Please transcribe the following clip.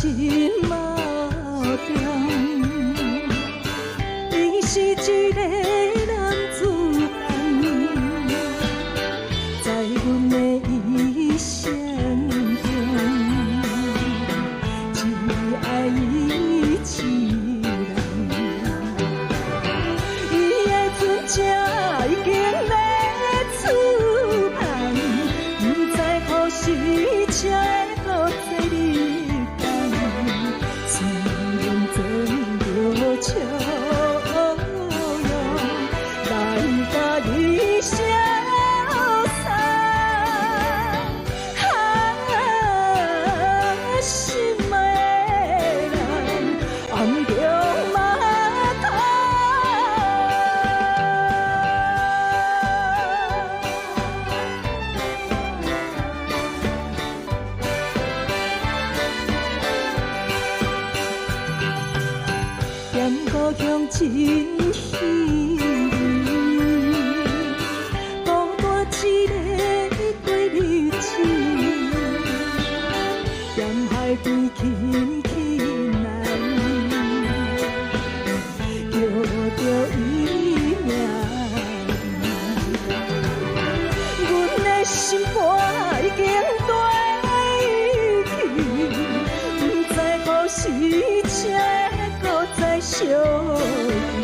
心嘛重，伊是一个男子汉，在阮的一生中，只爱伊一人。伊的船只已经要出航，不知何时才会搁再日光。虽然装着笑容，来甲伊相送。心爱的人，暗中嘛痛。踮故乡真稀微，孤单一个过日子，踮海边轻轻来，叫着伊名。阮的心肝已经短去，不知何时才搁再相遇。